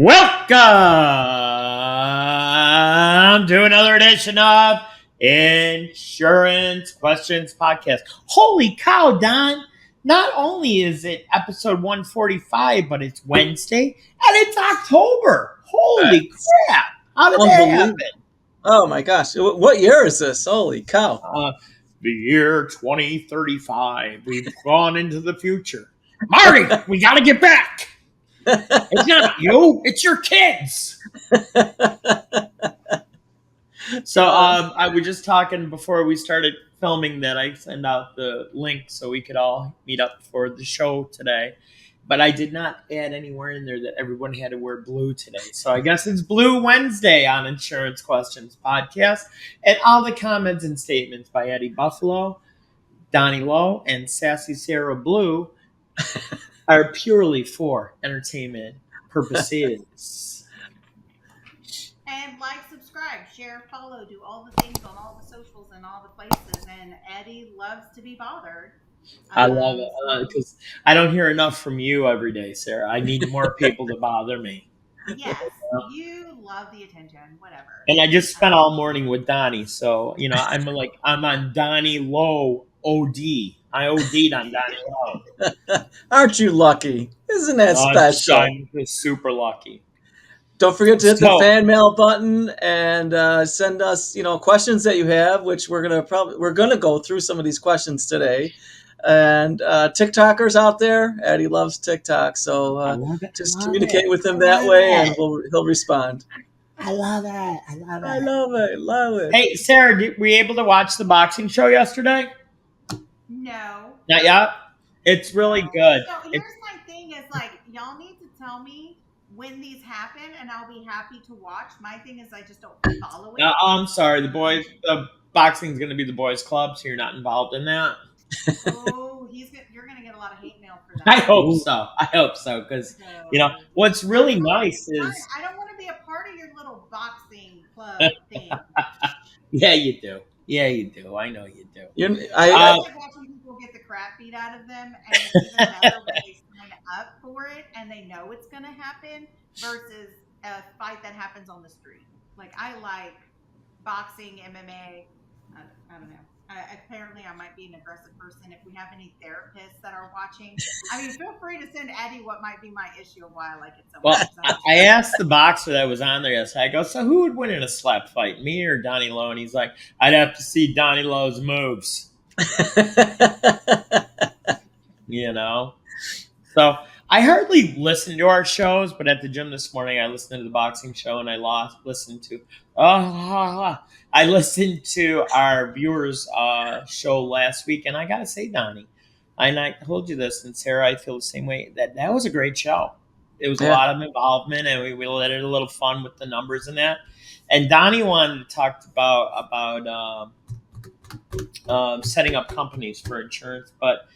Welcome to another edition of Insurance Questions Podcast. Holy cow, Don. Not only is it episode 145, but it's Wednesday and it's October. Holy crap. How did that happen? Unbelievable. Oh my gosh. What year is this? Holy cow. The year 2035. We've gone into the future. Marty, we got to get back. It's not you, it's your kids. So I was just talking before we started filming that I send out the link so we could all meet up for the show today. But I did not add anywhere in there that everyone had to wear blue today. So I guess it's Blue Wednesday on Insurance Questions Podcast. And all the comments and statements by Eddie Buffalo, Donnie Lowe, and Sassy Sarah Blue are purely for entertainment purposes. And like, subscribe, share, follow, do all the things on all the socials and all the places. And Eddie loves to be bothered. I love it because I don't hear enough from you every day, Sarah. I need more people to bother me. Yes, you love the attention, whatever. And I just spent all morning with Donnie, so I'm on Donnie Lowe OD. I OD'd on Donnie Lowe. Aren't you lucky? Isn't that special? I'm super lucky. Don't forget to hit the fan mail button and send us, questions that you have, which we're gonna go through some of these questions today. And TikTokers out there, Eddie loves TikTok, so just communicate with him that way, and he'll respond. I love it. I love it. Hey, Sarah, were you able to watch the boxing show yesterday? No. Not yet? It's really good. So here's my thing is, y'all need to tell me when these happen, and I'll be happy to watch. My thing is I just don't follow it. I'm sorry. The boxing is going to be the boys' club, so you're not involved in that. Oh, you're going to get a lot of hate mail for that. I hope so, because, what's really nice is... I don't want to be a part of your little boxing club thing. Yeah, you do. I know you do. I like watching people get the crap beat out of them, and it's even better when they sign up for it and they know it's going to happen versus a fight that happens on the street. I like boxing, MMA. I don't know. Apparently, I might be an aggressive person. If we have any therapists that are watching, feel free to send Eddie what might be my issue of why I like it so much. Well, I asked the boxer that was on there yesterday, I go, so who would win in a slap fight, me or Donnie Lowe? And he's like, I'd have to see Donnie Lowe's moves. So I hardly listen to our shows, but at the gym this morning, I listened to the boxing show, and I listened to our viewers' show last week, and I gotta say, Donnie, and I told you this, and Sarah, I feel the same way. That was a great show. It was a lot of involvement, and we let it a little fun with the numbers and that. And Donnie wanted to talk about setting up companies for insurance, but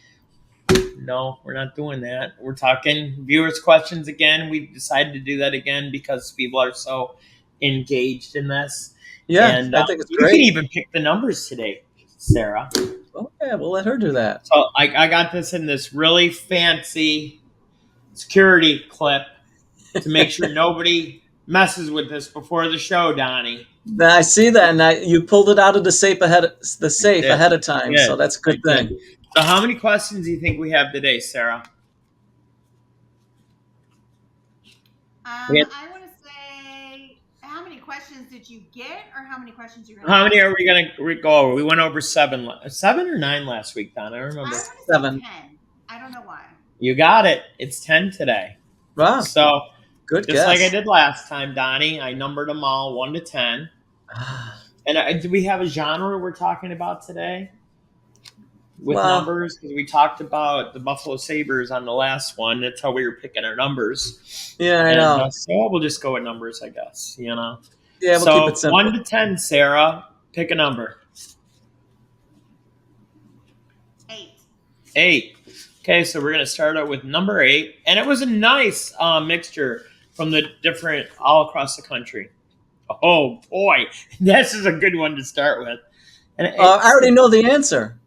no, we're not doing that. We're talking viewers' questions again. We decided to do that again because people are so engaged in this. Yeah, and I think it's great. You can even pick the numbers today, Sarah. Oh, yeah, we'll let her do that. So I got this in this really fancy security clip to make sure nobody messes with this before the show, Donnie. I see that, and you pulled it out of the safe ahead of time, so that's a good thing. So how many questions do you think we have today, Sarah? I want to say, how many questions did you get, or how many questions you're going to How many are we going to go over? We went over 7 or 9 last week, Don. I remember. 7. 10. I don't know why. You got it. It's 10 today. Wow. So good just guess. Like I did last time, Donnie, I numbered them all 1 to 10. And do we have a genre we're talking about today? With numbers, because we talked about the Buffalo Sabres on the last one. That's how we were picking our numbers. Yeah, I know. So we'll just go with numbers, I guess. Yeah, we'll keep it simple. 1 to 10, Sarah. Pick a number. 8. 8. Okay, so we're going to start out with number 8. And it was a nice mixture from the different all across the country. Oh, boy. This is a good one to start with. And I already know the answer.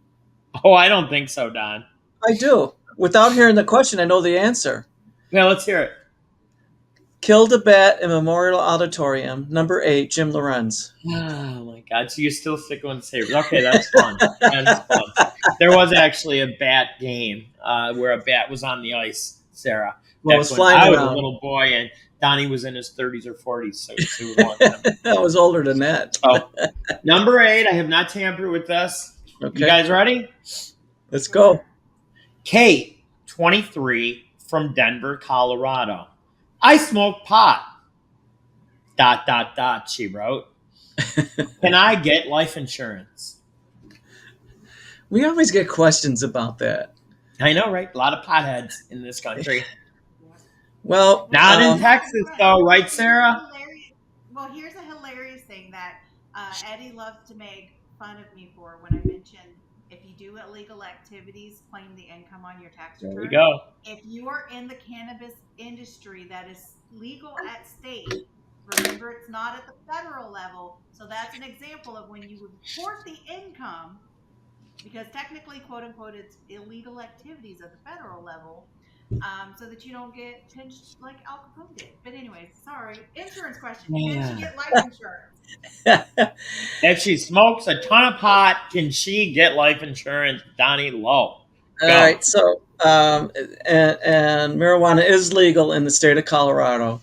Oh, I don't think so, Don. I do. Without hearing the question, I know the answer. Yeah, let's hear it. Killed a bat in Memorial Auditorium. Number 8, Jim Lorenz. Oh my God! So you're still sticking with the Sabres? Okay, that's fun. That's fun. There was actually a bat game where a bat was on the ice, Sarah. Well, it That's was when flying I was a around. little boy and Donnie was in his 30s or 40s, so he was watching him. I was older than that. Oh, number 8. I have not tampered with this. You Okay, guys ready? let's go. Kate, 23, from Denver, Colorado. I smoke pot. ... She wrote. Can I get life insurance? We always get questions about that. I know, right? A lot of potheads in this country. Well, Not in Texas, though, right, Sarah? Well, here's a hilarious thing that Eddie loves to make fun of me for when I mentioned if you do illegal activities, claim the income on your tax return. There we go. If you are in the cannabis industry that is legal at state, remember it's not at the federal level. So that's an example of when you report the income, because technically, quote unquote, it's illegal activities at the federal level. So that you don't get pinched like Al Capone did. But anyways, sorry. Insurance question. Can she get life insurance? If she smokes a ton of pot, can she get life insurance? Donnie Lowe. all right. So, and marijuana is legal in the state of Colorado.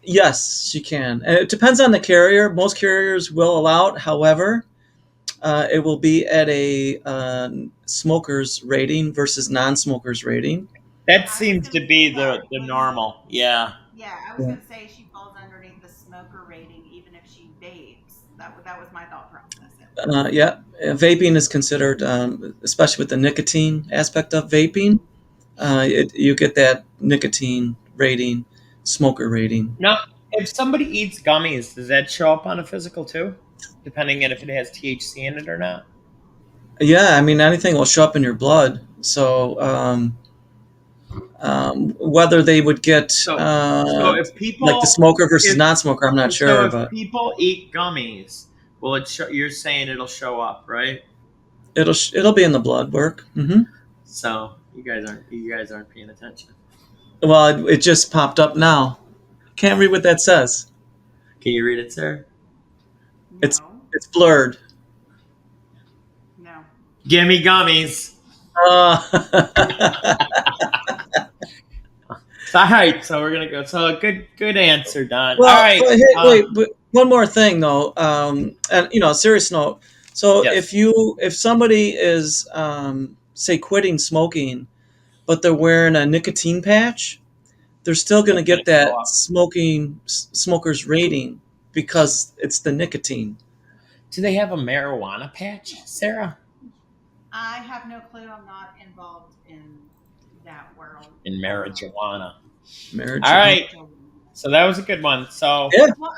Yes, she can. And it depends on the carrier. Most carriers will allow it. However, it will be at a smoker's rating versus non-smokers rating. That seems to be the normal. Yeah. Yeah, I was going to say she falls underneath the smoker rating even if she vapes. That was my thought process. Yeah, vaping is considered, especially with the nicotine aspect of vaping, you get that nicotine rating, smoker rating. Now, if somebody eats gummies, does that show up on a physical too? Depending on if it has THC in it or not? Yeah, I mean, anything will show up in your blood. So, whether they would get So if people like the smoker versus non-smoker, I'm not so sure. if But people eat gummies, will it show? You're saying it'll show up, right? it'll be in the blood work. So you guys aren't paying attention. Well, it just popped up now. Can't read what that says. Can you read it, Sarah? No. It's blurred. No. Give me gummies. All right, so we're gonna go. So good answer, Don. Well, all right. But hey, wait, one more thing though, and serious note. So Yes. if somebody is say quitting smoking, but they're wearing a nicotine patch, they're still going to get that smoker's rating because it's the nicotine. Do they have a marijuana patch, Sarah? I have no clue. I'm not involved in that world. In marijuana. Marriage. All right. So that was a good one. So Yeah. Well,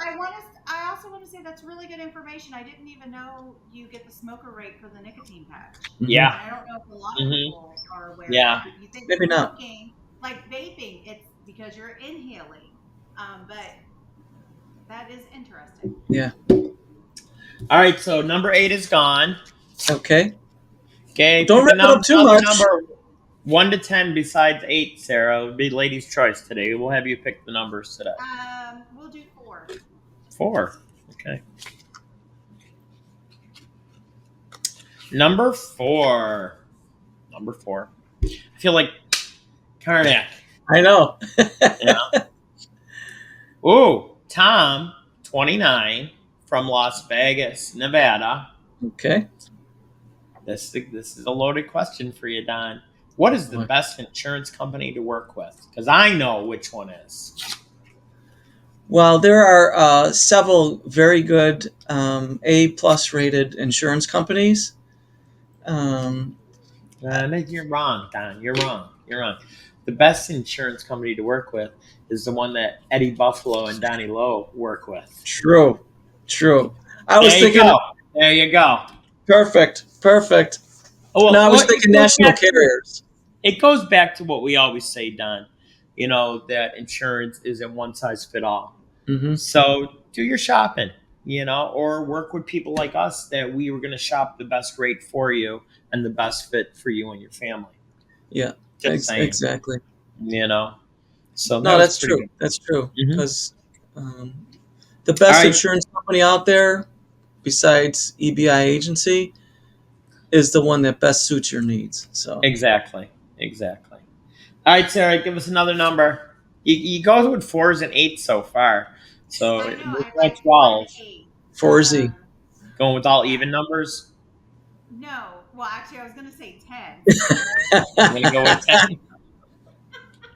I also want to say that's really good information. I didn't even know you get the smoker rate for the nicotine patch. Yeah. And I don't know if a lot of people are aware. Yeah. You think Maybe not. smoking, like vaping, it's because you're inhaling. But that is interesting. Yeah. All right. So number 8 is gone. Okay. Okay. Don't wrap it up too much. Number 1 to 10 besides 8, Sarah. It would be ladies' choice today. We'll have you pick the numbers today. We'll do 4. 4. Okay. Number 4. I feel like Karnak. I know. Yeah. Ooh, Tom, 29, from Las Vegas, Nevada. Okay. This is a loaded question for you, Don. What is the What? best insurance company to work with? Because I know which one is. Well, there are several very good A+ rated insurance companies. You're wrong, Don. You're wrong. The best insurance company to work with is the one that Eddie Buffalo and Donnie Lowe work with. True. I was thinking. There you go. Perfect. Oh, well, No, I was thinking national carriers. It goes back to what we always say, Don. You know, that insurance isn't one size fit all. Mm-hmm. So do your shopping, or work with people like us that we were going to shop the best rate for you and the best fit for you and your family. Yeah, Just saying. exactly. So that No, was that's pretty true. good. That's true. Mhm. Because the All best right. insurance company out there, besides EBI Agency, is the one that best suits your needs. So Exactly. Exactly. All right, Sarah, give us another number. You go with 4s and 8s so far. So I know. we're I at like 4 and 12. 8. 4Z. Going with all Yeah. even numbers. No. Well, actually, I was going to say 10. So I'm going to go with 10.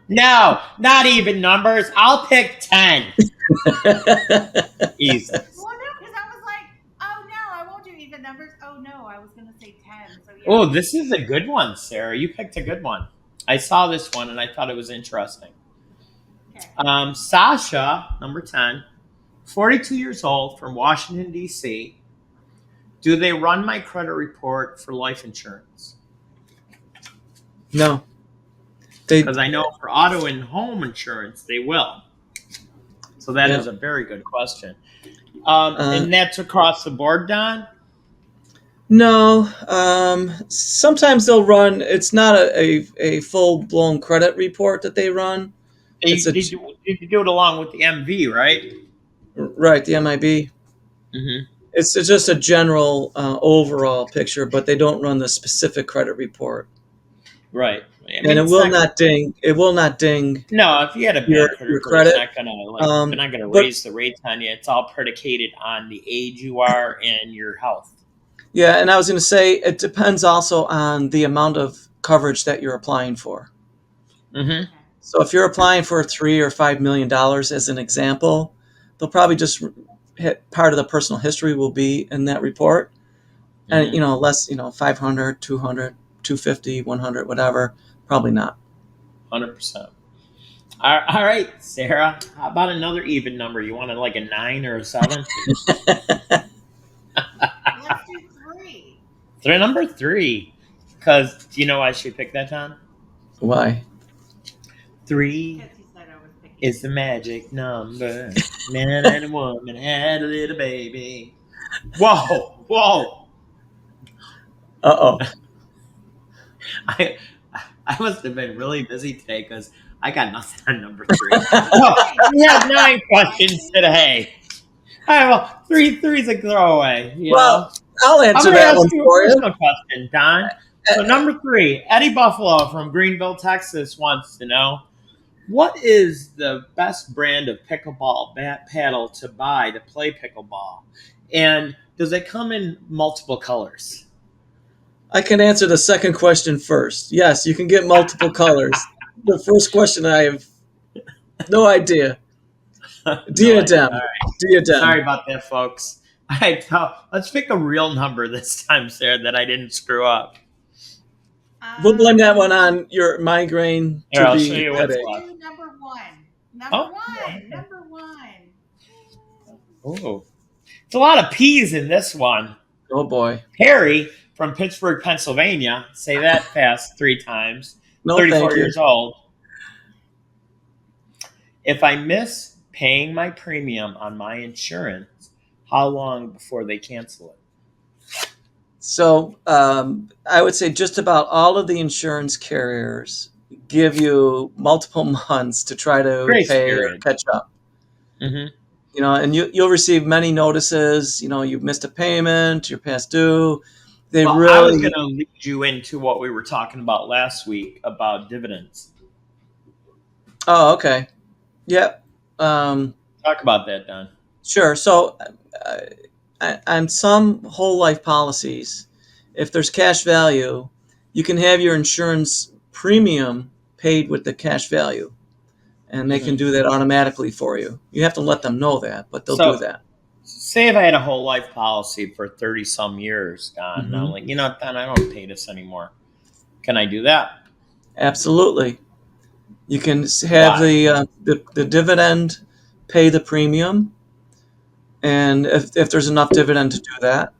No, not even numbers. I'll pick 10. Easy. well, no, because I was like, oh no, I won't do even numbers. Oh no, I was going to say 10. So yeah, Oh, we'll this do is a good one, Sarah. You picked a good one. I saw this one and I thought it was interesting. okay. Sasha, number 10, 42 years old from Washington, D.C. Do they run my credit report for life insurance? No, they. Because I know for auto and home insurance, they will. So that Yeah. is a very good question. Uh, And that's across the board, Don? no. Sometimes they'll run. It's not a full blown credit report that they run. It's a You do it along with the MV, right? right, the MIB. Mm-hmm. It's just a general overall picture, but they don't run the specific credit report, Right. I and mean, it it's will not. not ding. It will not ding No, if you had a bad credit your report, it's credit. not gonna they're Um, not gonna but raise the rates on you. It's all predicated on the age you are and your health. yeah, and I was going to say it depends also on the amount of coverage that you're applying for. Mm-hmm. Okay. So if you're applying for $3 or $5 million as an example, they'll probably just hit part of the personal history will be in that report, and Mm-hmm. less 500, 200, 250, 100, whatever, probably not. 100%. All right, Sarah. How about another even number? You wanted like a 9 or a 7? Let's do 3. They're number 3. Because do you know why I should pick that, Tom? Why? 3 Because he said I was picking is the magic number. Man and a woman had a little baby. Whoa, whoa! Uh-oh. I I must have been really busy today because I got nothing on number 3. Oh, we have 9 questions today. All right, well, three's a throwaway. Well, I'll I'm answer going to that ask one you a for you. personal question, Don. So number 3, Eddie Buffalo from Greenville, Texas, wants to know what is the best brand of pickleball bat paddle to buy to play pickleball, and does it come in multiple colors? I can answer the second question first. Yes, you can get multiple colors. The first question, I have no idea. No idea. Diadem. All right. Diadem. Sorry about that, folks. All right, so let's pick a real number this time, Sarah, that I didn't screw up. We'll blame that one Um, on your migraine Here, to I'll show be you let's what's headache. left. do number 1. Number Oh, 1. okay. Number 1. Oh, it's a lot of P's in this one. Oh boy. Harry from Pittsburgh, Pennsylvania. Say that fast 3 times. No, 34 thank you. years old. If I miss paying my premium on my insurance, how long before they cancel it? So I would say just about all of the insurance carriers give you multiple months to try to Grace pay or period. catch up. Mm-hmm. And you'll receive many notices. You've missed a payment, you're past due. They Well, I was going really. to lead you into what we were talking about last week about dividends. Oh, okay. Yep. Um, Talk about that, Don. sure. So on some whole life policies, if there's cash value, you can have your insurance premium paid with the cash value, and they can Mm-hmm. do that automatically for you. You have to let them know that, but they'll do So, that. say if I had a whole life policy for 30 some years, Don, and I'm Mhm. like, Don, I don't pay this anymore. Can I do that? Absolutely. You can have Why? the dividend pay the premium, and if there's enough dividend to do that,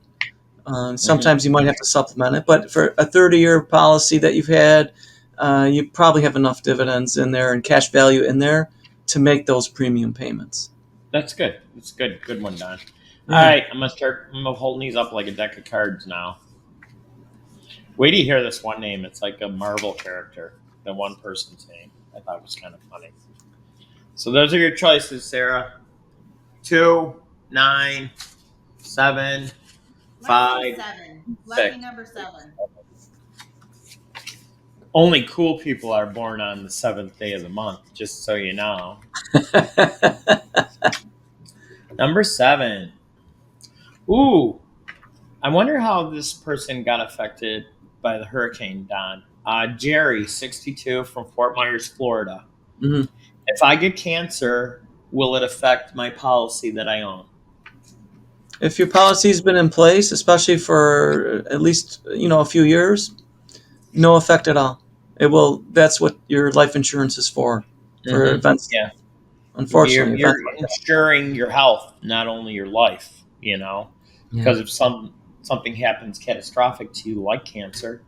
Mm-hmm. sometimes you might have to supplement it. But for a 30-year policy that you've had, you probably have enough dividends in there and cash value in there to make those premium payments. That's good. That's good. Good one, Don. Yeah. All right, I'm gonna hold these up like a deck of cards now. Wait till you hear this one name. It's like a Marvel character. The one person's name. I thought was kind of funny. So those are your choices, Sarah. 2, 9, 7, Let's do 5, 7. 6. Lucky number 7. Only cool people are born on the 7th day of the month, just so you know. Number 7. Ooh, I wonder how this person got affected by the hurricane, Don. Jerry, 62, from Fort Myers, Florida. Mhm. If I get cancer, will it affect my policy that I own? If your policy's been in place, especially for at least a few years, no effect at all. It will. That's what your life insurance is for events. Yeah. Unfortunately, You're events like that. insuring your health, not only your life, Yeah. because if something happens catastrophic to you, like cancer,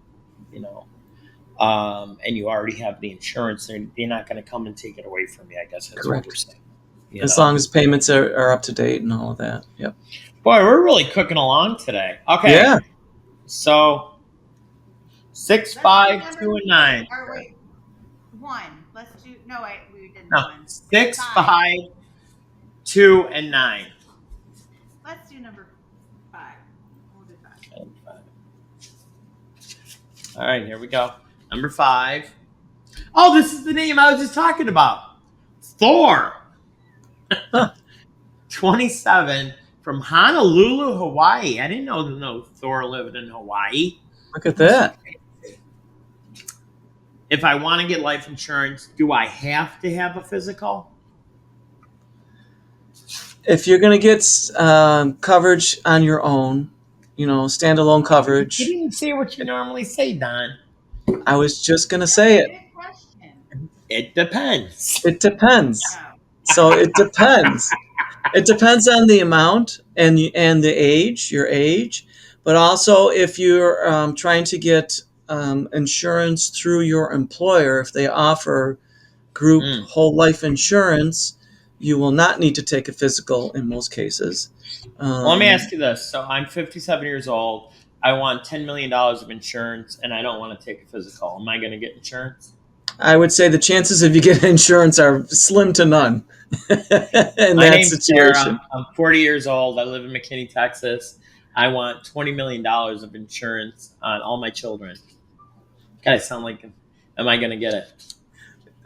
and you already have the insurance, they're not going to come and take it away from you. I guess that's Correct. what we're saying. As long as payments are up to date and all of that. Yep. Boy, we're really cooking along today. Okay. Yeah. So 6, 5, 2, and 9. Or wait, 1. Let's do. No, wait, we did No, 1. 6, 5, 2, and 9. Let's do number 5. We'll do 5. All right, here we go. Number 5. Oh, this is the name I was just talking about. Thor. 27, from Honolulu, Hawaii. I didn't know Thor lived in Hawaii. Look at that. If I want to get life insurance, do I have to have a physical? If you're going to get coverage on your own, standalone coverage. You didn't say what you normally say, Don. I was just going to say it. Good question. It depends. It depends. Oh. So it depends. It depends on the amount and the age, your age, but also if you're trying to get insurance through your employer, if they offer group whole life insurance, you will not need to take a physical in most cases. Well, let me ask you this. So I'm 57 years old. I want $10 million of insurance, and I don't want to take a physical. Am I going to get insurance? I would say the chances of you getting insurance are slim to none in My that name's situation. Sarah. I'm 40 years old. I live in McKinney, Texas. I want $20 million of insurance on all my children. Kind of sound like, am I going to get it?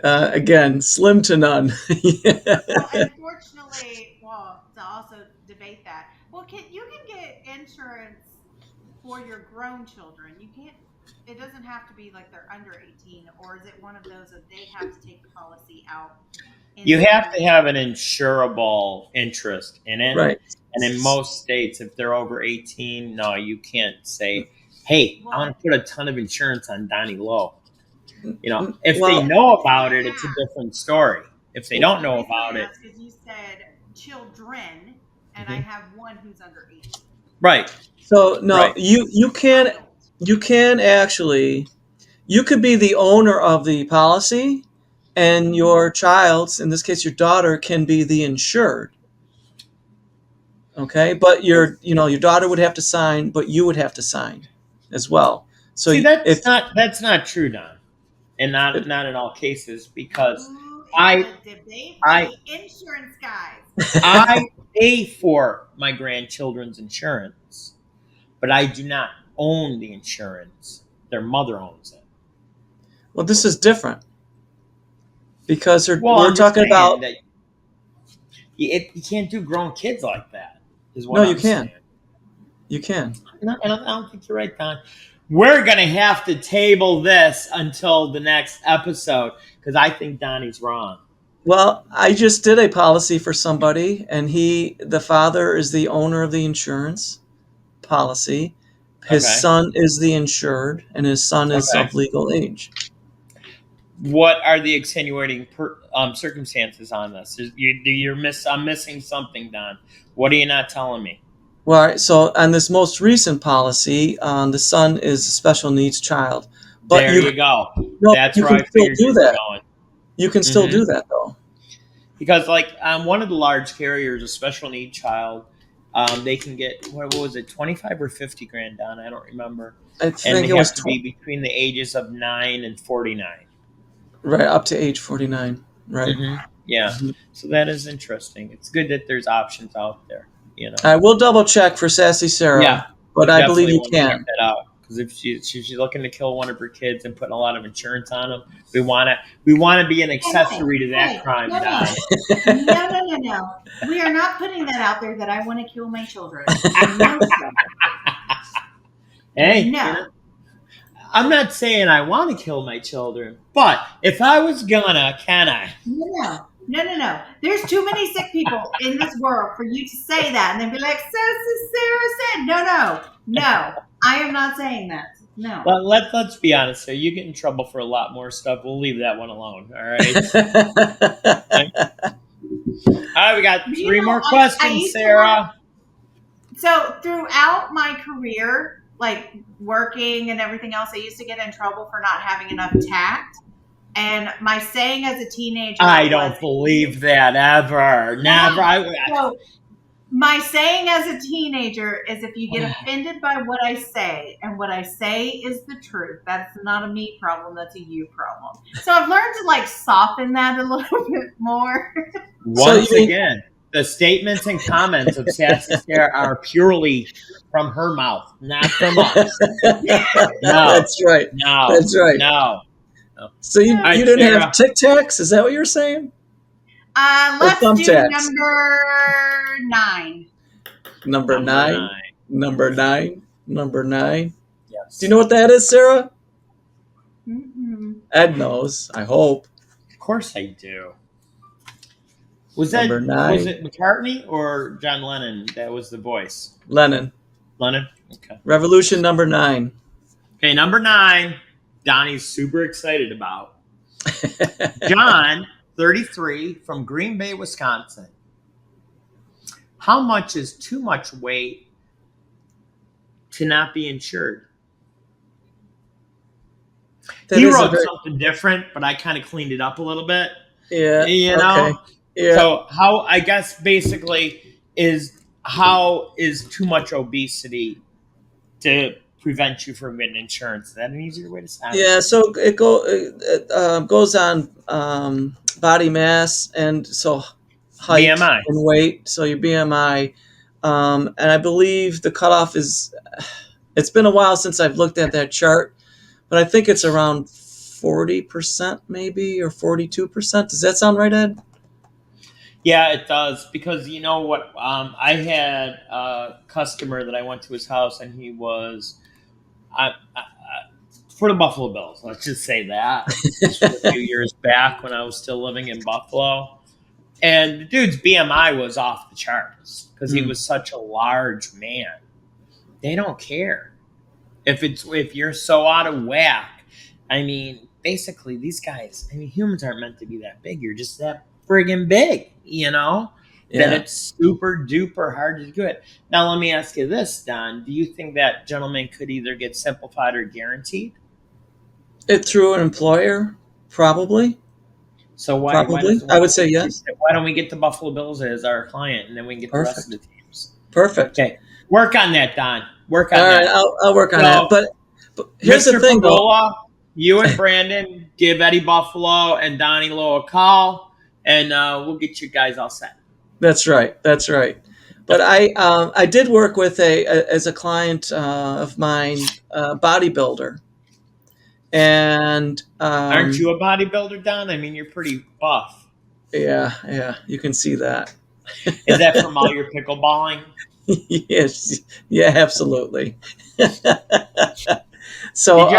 Again, slim to none. Well, unfortunately, to also debate that. Well, you can get insurance for your grown children. You can't. It doesn't have to be like they're under 18, or is it one of those that they have to take the policy out? You have to have an insurable interest in it. Right. And in most states, if they're over 18, no, you can't say, hey, I want to put a ton of insurance on Donnie Lowe. If they know about it, it's a different story. If they don't know about it. Because you said children, and I have one who's under 18. Right. So, no, Right. you can actually, you could be the owner of the policy, and your child, in this case your daughter, can be the insured. Okay, but your daughter would have to sign, but you would have to sign as well. So see, that's not true, Don, and not in all cases, because the insurance guys. I pay for my grandchildren's insurance, but I do not own the insurance. Their mother owns it. Well, this is different because we're talking about. That you can't do grown kids like that. No, you can. You can. I don't think you're right, Don. We're going to have to table this until the next episode because I think Donnie's wrong. Well, I just did a policy for somebody, and the father is the owner of the insurance policy. His son is the insured, and his son is of legal age. What are the extenuating circumstances on this? I'm missing something, Don. What are you not telling me? Well, so on this most recent policy, the son is a special needs child. But there you go. No, that's you where I can still figured do you that. were going. You can still do that, though. Because, like, one of the large carriers, a special need child, they can get, what was it, 25 or 50 grand, Don? I don't remember. I think it was to be between the ages of 9 and 49. Right, up to age 49. Right. Yeah. Mhm. So that is interesting. It's good that there's options out there. You know. I will double check for Sassy Sarah, Yeah. but You I believe definitely you want to check can. that out because if she's looking to kill one of her kids and putting a lot of insurance on them, we want to be an accessory to that Hey, crime, no, Don. no. We are not putting that out there that I want to kill my children. No, sir. Hey, No. I'm not saying I want to kill my children, but if I was gonna, can I? No. There's too many sick people in this world for you to say that and then be like, Sarah said. No. I am not saying that. No. But let's be honest here. You get in trouble for a lot more stuff. We'll leave that one alone. All right. All right. We got You 3 know, more I questions, used to work. Sarah. So throughout my career, like working and everything else, I used to get in trouble for not having enough tact. And my saying as a teenager I don't was, believe that ever. Never. so my saying as a teenager is if you get offended by what I say and what I say is the truth, that's not a me problem, that's a you problem. So I've learned to like soften that a little bit more. Once again, the statements and comments of Sassy Sarah are purely from her mouth, not from us. No, That's right. no, That's right. no. So you right, didn't Sarah. have Tic Tacs? Is that what you're saying? Let's do thumbtacks. number 9. Number nine. Number 9. Number 9. Yes. Do you know what that is, Sarah? Mm-mm. Ed knows, I hope. Of course I do. Was Number 9. Was it McCartney or John Lennon that was the voice? Lennon. Okay. Revolution number 9. Okay, number 9. Donnie's super excited about. John, 33, from Green Bay, Wisconsin. How much is too much weight to not be insured? He wrote something different, but I kind of cleaned it up a little bit. Yeah. You know? Okay. Yeah. So how, I guess basically how is too much obesity to prevent you from getting insurance? Is that an easier way to say it? Yeah, so it goes on body mass and so height BMI. and weight. So your BMI, and I believe the cutoff is. It's been a while since I've looked at that chart, but I think it's around 40% maybe or 42%. Does that sound right, Ed? Yeah, it does, because you know what? I had a customer that I went to his house, and he was for the Buffalo Bills. Let's just say that. This was a few years back when I was still living in Buffalo, and the dude's BMI was off the charts because he was such a large man. They don't care if you're so out of whack. I mean, basically, these guys. I mean, humans aren't meant to be that big. You're just that friggin' big, you know? Yeah. That it's super duper hard to do it. Now, let me ask you this, Don. Do you think that gentleman could either get simplified or guaranteed? It through an employer, probably. So why I would say yes. Why don't we get the Buffalo Bills as our client, and then we can get the rest of the teams? Perfect. Okay. Work on that, Don. Work on that. All right, I'll work on that. But here's Mr. the thing, Pagola, you and Brandon give Eddie Buffalo and Donnie Lowe a call, and we'll get you guys all set. That's right. But I did work with as a client of mine, bodybuilder, and aren't you a bodybuilder, Don? I mean, you're pretty buff. Yeah, you can see that. Is that from all your pickleballing? Yes, yeah, absolutely. So,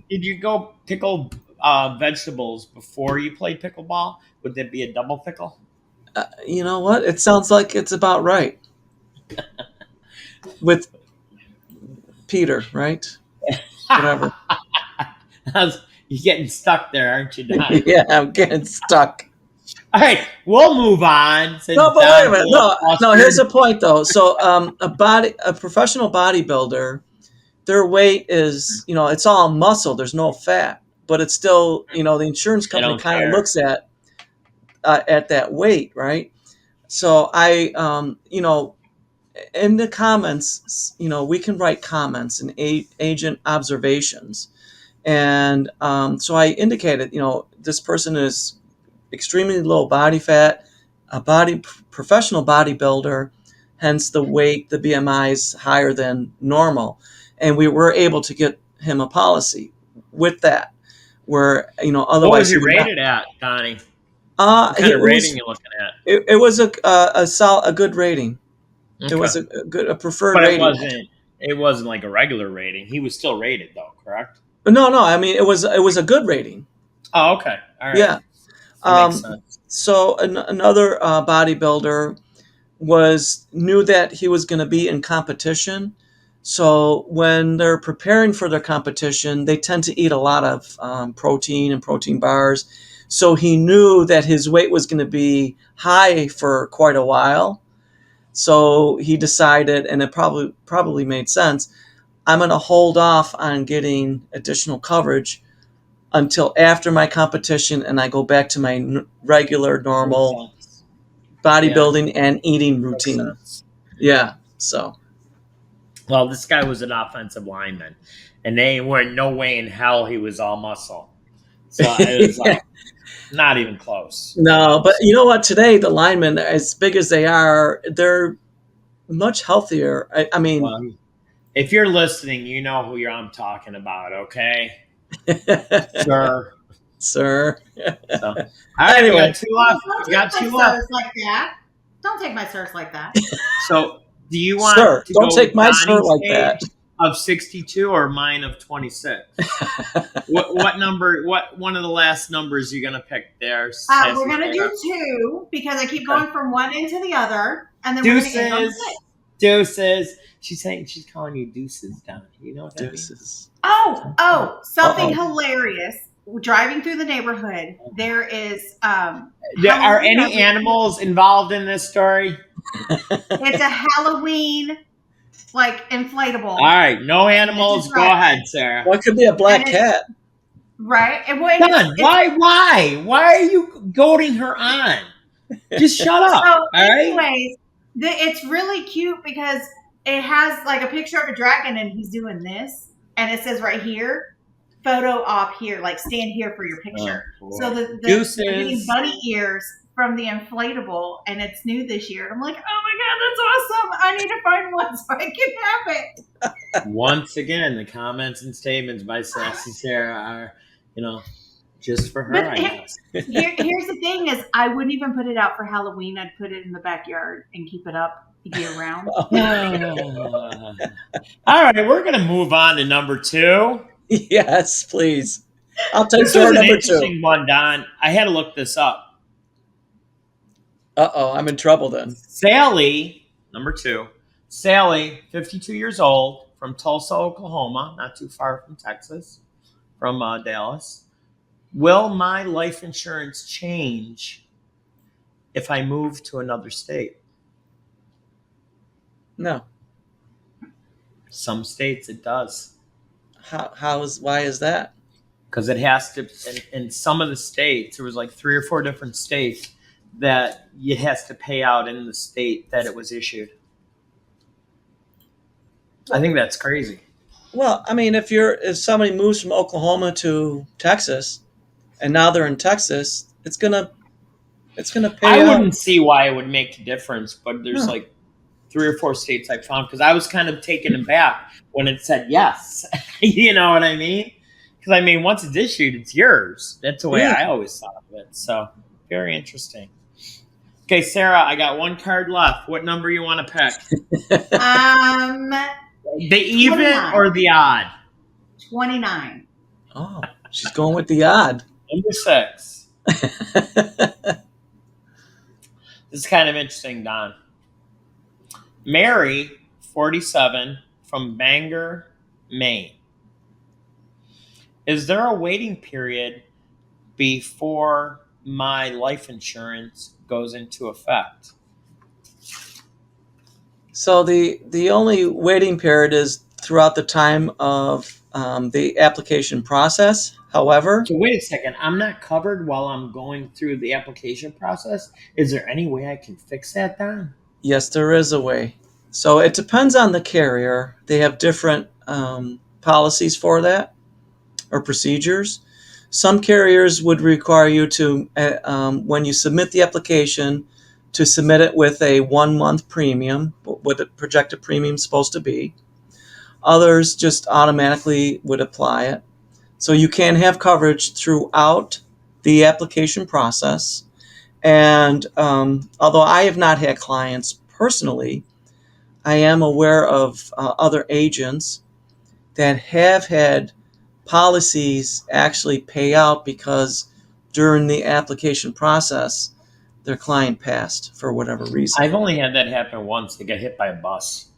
did you go pickle vegetables before you played pickleball? Would that be a double pickle? You know what? It sounds like it's about right. With Peter, right? Whatever. You're getting stuck there, aren't you, Don? Yeah, I'm getting stuck. All right, we'll move on. No, but wait a minute. No. Here's the point, though. So, a professional bodybuilder, their weight is, it's all muscle. There's no fat, but it's still, the insurance company kind of looks at that weight, right? So in the comments, we can write comments and agent observations, and so I indicated, this person is extremely low body fat, a professional bodybuilder, hence the weight, the BMI is higher than normal. And we were able to get him a policy with that, where, What otherwise was he he would not. rated at, Donnie? What kind of rating you looking at? It was a good rating. It Okay. was a preferred But rating. it wasn't like a regular rating. He was still rated though, correct? No, I mean it was a good rating. Oh, okay. All right. Yeah. That makes sense. So another bodybuilder knew that he was going to be in competition. So when they're preparing for their competition, they tend to eat a lot of protein and protein bars. So he knew that his weight was going to be high for quite a while. So he decided, and it probably made sense, I'm going to hold off on getting additional coverage until after my competition, and I go back to my regular, normal bodybuilding and eating routine. Yeah. So. Well, this guy was an offensive lineman, and they weren't no way in hell he was all muscle. So it was like not even close. No, but you know what? Today the linemen, as big as they are, they're much healthier. I mean, well, if you're listening, you know who I'm talking about, okay, sir. Sir. So, all right, anyway, we got two left. Don't We got take two my left. sirs like that. Don't take my sirs like that. So, do you want Sir, to don't go take my Donnie's sir like that. age of 62 or mine of 26? What number? What one of the last numbers you gonna pick there? We're gonna do 2 because I keep going from one end to the other, and then we're gonna end on 6. Deuces. She's calling you deuces, Donnie. You know what that Deuces. Oh, something hilarious. Driving through the neighborhood, there is are any animals involved in this story? It's a Halloween inflatable. All right, no animals. Go ahead, Sarah. What could be a black cat? Right. And why are you goading her on? Just shut up. So, anyways, it's really cute because it has a picture of a dragon and he's doing this, and it says right here, photo op here, stand here for your picture. So they're getting bunny ears from the inflatable, and it's new this year. And I'm like, oh my God, that's awesome. I need to find one so I can have it. Once again, the comments and statements by Sassy Sarah are, just for her, I guess. Here's the thing is I wouldn't even put it out for Halloween. I'd put it in the backyard and keep it up year round. All right, we're going to move on to number 2. Yes, please. I'll take this was an number interesting 2. One, Don. I had to look this up. Uh-oh, I'm in trouble then. Sally, number 2. Sally, 52 years old, from Tulsa, Oklahoma, not too far from Texas, from Dallas. Will my life insurance change if I move to another state? No. Some states it does. Why is that? Because it has to, in some of the states, there was 3 or 4 different states that it has to pay out in the state that it was issued. I think that's crazy. Well, I mean, if somebody moves from Oklahoma to Texas, and now they're in Texas, it's gonna pay out. I wouldn't see why it would make a difference, but there's 3 or 4 states I found, because I was kind of taken aback when it said yes. You know what I mean? Because once it's issued, it's yours. That's the way I always thought of it. So very interesting. Okay, Sarah, I got 1 card left. What number you want to pick? The even 29. or the odd? 29. Oh, she's going with the odd. Number 6. This is kind of interesting, Don. Mary, 47, from Bangor, Maine. Is there a waiting period before my life insurance goes into effect? So the only waiting period is throughout the time of the application process. However, so wait a second. I'm not covered while I'm going through the application process. Is there any way I can fix that, Don? Yes, there is a way. So it depends on the carrier. They have different policies for that or procedures. Some carriers would require you to, when you submit the application, to submit it with a 1 month premium, what the projected premium is supposed to be. Others just automatically would apply it. So you can have coverage throughout the application process. And although I have not had clients personally, I am aware of other agents that have had policies actually pay out because during the application process, their client passed for whatever reason. I've only had that happen once. They got hit by a bus.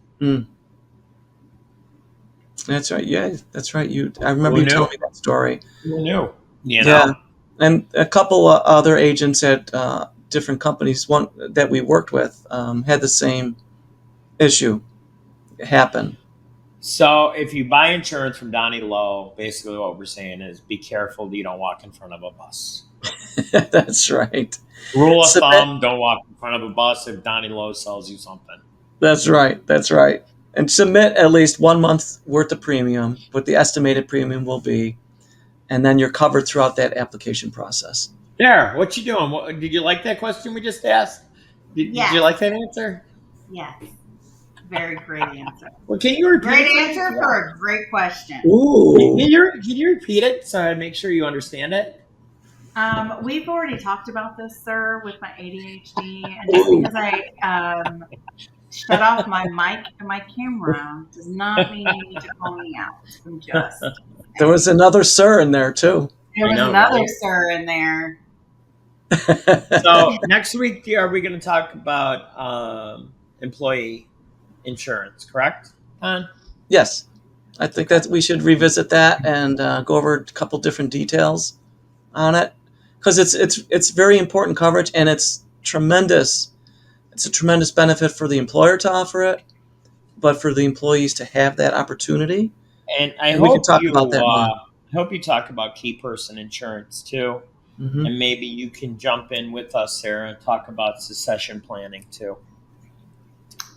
That's right. Yeah, that's right. I remember you telling me that story. Who knew? Yeah, and a couple of other agents at different companies, one that we worked with, had the same issue happen. So if you buy insurance from Donnie Lowe, basically what we're saying is be careful that you don't walk in front of a bus. That's right. Rule of thumb, don't walk in front of a bus if Donnie Lowe sells you something. That's right. That's right. And submit at least 1 month worth of premium, what the estimated premium will be, and then you're covered throughout that application process. There, what you doing? Did you like that question we just asked? Did you like that answer? Yes. Very great answer. Well, can you repeat Great it? answer for a great question. Ooh. Can you repeat it so I make sure you understand it? We've already talked about this, sir, with my ADHD, and just because I shut off my mic and my camera does not mean you need to call me out. I'm just. There was another sir in there too. There was another sir in there. So next week, are we going to talk about employee insurance? Correct, Don? Yes, I think that we should revisit that and go over a couple different details on it, because it's very important coverage, and it's tremendous. It's a tremendous benefit for the employer to offer it, but for the employees to have that opportunity. And I we can hope talk about that more. I hope you talk about key person insurance too, and maybe you can jump in with us, Sarah, and talk about succession planning too.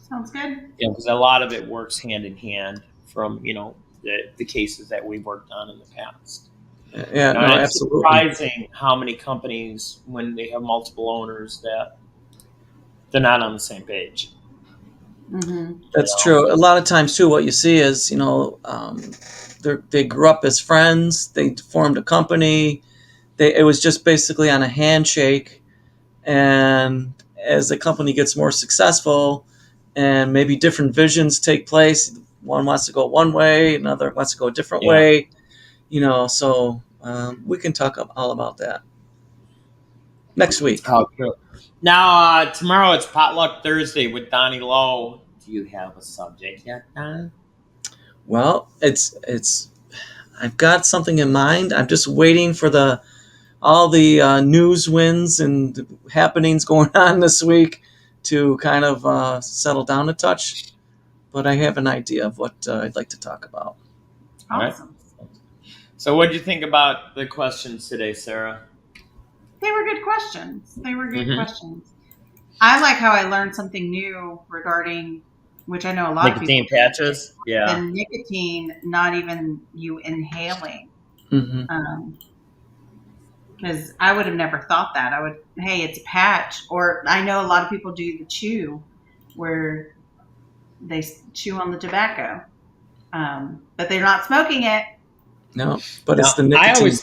Sounds good. Yeah, because a lot of it works hand in hand from the cases that we've worked on in the past. Yeah, no, it's absolutely. surprising how many companies, when they have multiple owners, that they're not on the same page. That's true. A lot of times too, what you see is they grew up as friends. They formed a company. It was just basically on a handshake, and as the company gets more successful, and maybe different visions take place, one wants to go one way, another wants to go a different way. So we can talk all about that next week. Oh, true. Now, tomorrow it's Potluck Thursday with Donnie Lowe. Do you have a subject yet, Don? Well, I've got something in mind. I'm just waiting for all the news wins and happenings going on this week to kind of settle down a touch. But I have an idea of what I'd like to talk about. Awesome. Right. So what did you think about the questions today, Sarah? They were good questions. Questions. I like how I learned something new regarding, which I know a lot of people. Nicotine patches? Yeah. The nicotine, not even you inhaling. Because I would have never thought that. Hey, it's a patch. Or I know a lot of people do the chew, where they chew on the tobacco. But they're not smoking it. No, but it's the nicotine.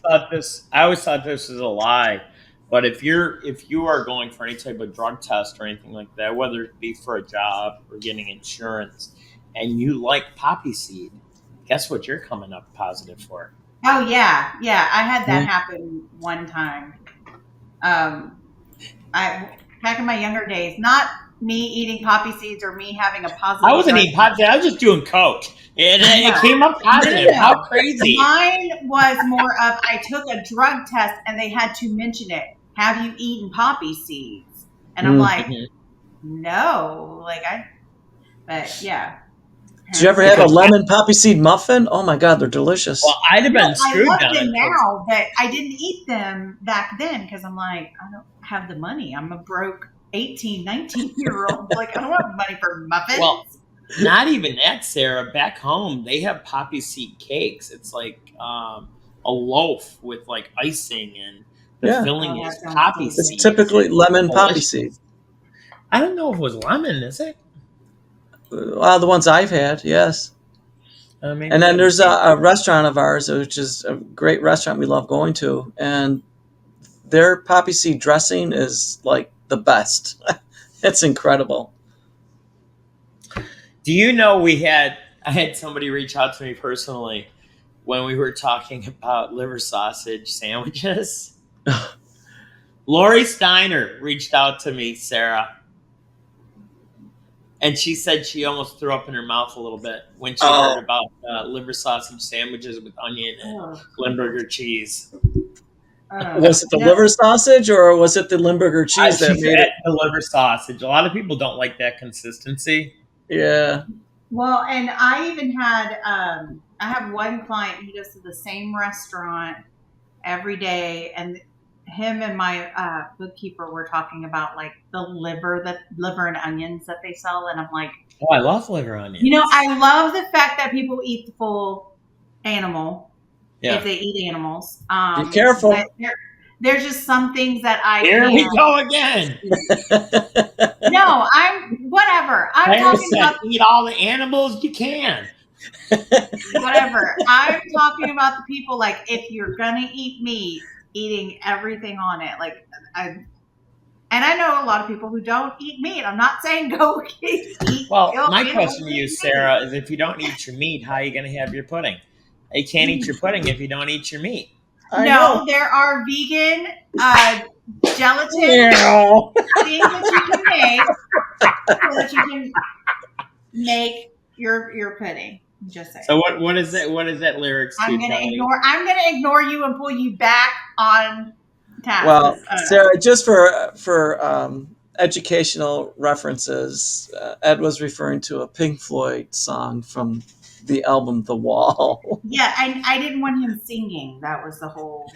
I always thought this was a lie. But if you are going for any type of drug test or anything like that, whether it be for a job or getting insurance, and you like poppy seed, guess what you're coming up positive for? Oh yeah. I had that happen one time. Back in my younger days, not me eating poppy seeds or me having a positive. I wasn't eating poppy seeds. I was just doing coke, and it came up positive. No. How crazy! Mine was more of I took a drug test and they had to mention it. Have you eaten poppy seeds? And I'm like, no. But yeah. Did you ever have a lemon poppy seed muffin? Oh my God, they're delicious. Well, I'd have been screwed. I love them now, but I didn't eat them back then because I'm like, I don't have the money. I'm a broke 18, 19-year-old. I don't have money for muffins. Well, not even that, Sarah. Back home, they have poppy seed cakes. It's like a loaf with like icing, and the Yeah. filling Oh, that is sounds poppy so It's seeds. typically lemon poppy Delicious. seed. I don't know if it was lemon, is it? The ones I've had, yes. Maybe And then I'm there's mistaken. a restaurant of ours, which is a great restaurant we love going to, and their poppy seed dressing is like the best. It's incredible. Do you know I had somebody reach out to me personally when we were talking about liver sausage sandwiches? Lori Steiner reached out to me, Sarah, and she said she almost threw up in her mouth a little bit when she heard Oh, about liver sausage sandwiches with onion and Oh, Limburger cheese. was it the you know, liver sausage or was it the Limburger cheese She that made said it? the liver sausage. A lot of people don't like that consistency. Yeah. well, and I even had I have one client who goes to the same restaurant every day, and him and my bookkeeper were talking about like the liver and onions that they sell, and I'm like, Oh, I love liver onions. I love the fact that people eat the full animal Yeah. if they eat animals. Be careful. But there's just some things that I Here can't. we go again. No, I'm whatever. I'm Claire talking said, about eat all the animals you can. whatever. I'm talking about the people like if you're gonna eat meat, eating everything on it. Like and I know a lot of people who don't eat meat. I'm not saying go eat. Well, kill my animals question to and you, eat Sarah, is if you don't eat your meat, how are you going to have your pudding? You can't eat your pudding if you don't eat your meat. I No, know. there are vegan gelatin Meow. things that you can make so that you can make your pudding. Just saying. So what is that? What is that lyrics to? I'm gonna ignore you and pull you back on task. Well, Sarah, just for educational references, Ed was referring to a Pink Floyd song from the album The Wall. Yeah, I didn't want him singing. That was the whole.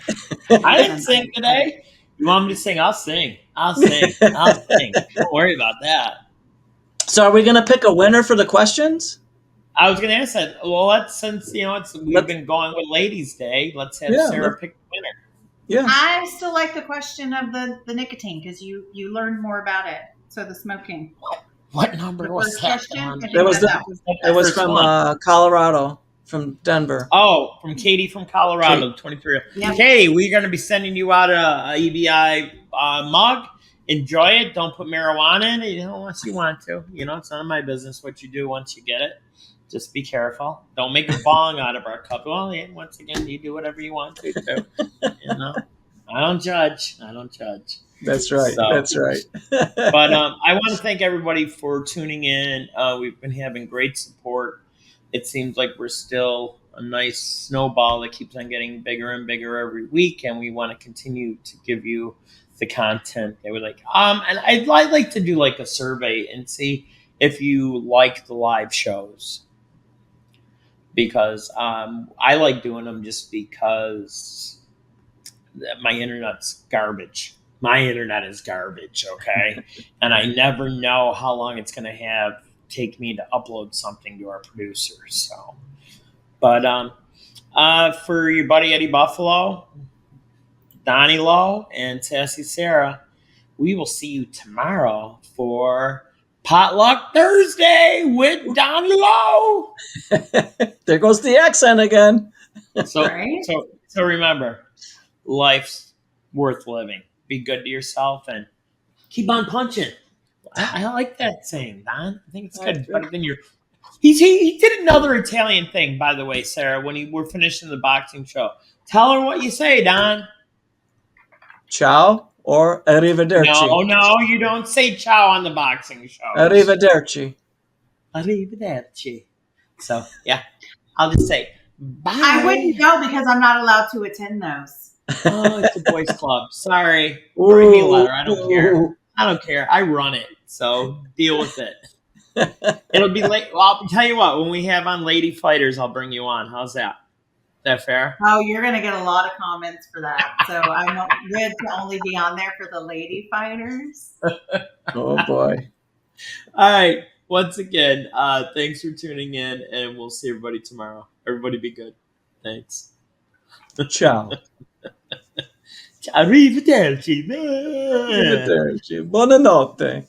I didn't sing today. You want me to sing? I'll sing. I'll sing. I'll sing. Don't worry about that. So, are we going to pick a winner for the questions? I was going to ask that. Well, since we've been going with Ladies' Day, let's have Sarah pick the winner. Yeah. I still like the question of the nicotine because you learned more about it. So the smoking. What number was that? It was from Colorado, from Denver. Oh, from Katie from Colorado, 23. Yep. Katie, we're going to be sending you out a EBI mug. Enjoy it. Don't put marijuana in it, unless you want to. It's none of my business what you do once you get it. Just be careful. Don't make a bong out of our cup. Well, once again, you do whatever you want to do. I don't judge. That's right. That's right. But I want to thank everybody for tuning in. We've been having great support. It seems like we're still a nice snowball that keeps on getting bigger and bigger every week, and we want to continue to give you the content that we like. And I'd like to do like a survey and see if you like the live shows, because I like doing them just because my internet's garbage. My internet is garbage, okay? And I never know how long it's going to take me to upload something to our producers. So, but for your buddy Eddie Buffalo, Donnie Lowe, and Sassy Sarah, we will see you tomorrow for Potluck Thursday with Donnie Lowe. There goes the accent again. So remember, life's worth living. Be good to yourself and keep on punching. I like that saying, Don. I think it's good. Better than your. He did another Italian thing, by the way, Sarah. When we're finishing the boxing show, tell her what you say, Don. Ciao or arrivederci. No, you don't say ciao on the boxing show. Arrivederci. So yeah, I'll just say bye. I wouldn't go because I'm not allowed to attend those. Oh, it's a boys' club. Sorry. Write me a letter. I don't care. I run it, so deal with it. It'll be late. Well, I'll tell you what. When we have on Lady Fighters, I'll bring you on. How's that? Is that fair? Oh, you're going to get a lot of comments for that. So I'm good to only be on there for the Lady Fighters. Oh, boy. All right. Once again, thanks for tuning in, and we'll see everybody tomorrow. Everybody be good. Thanks. Ciao. Arrivederci. Arrivederci. Buonanotte.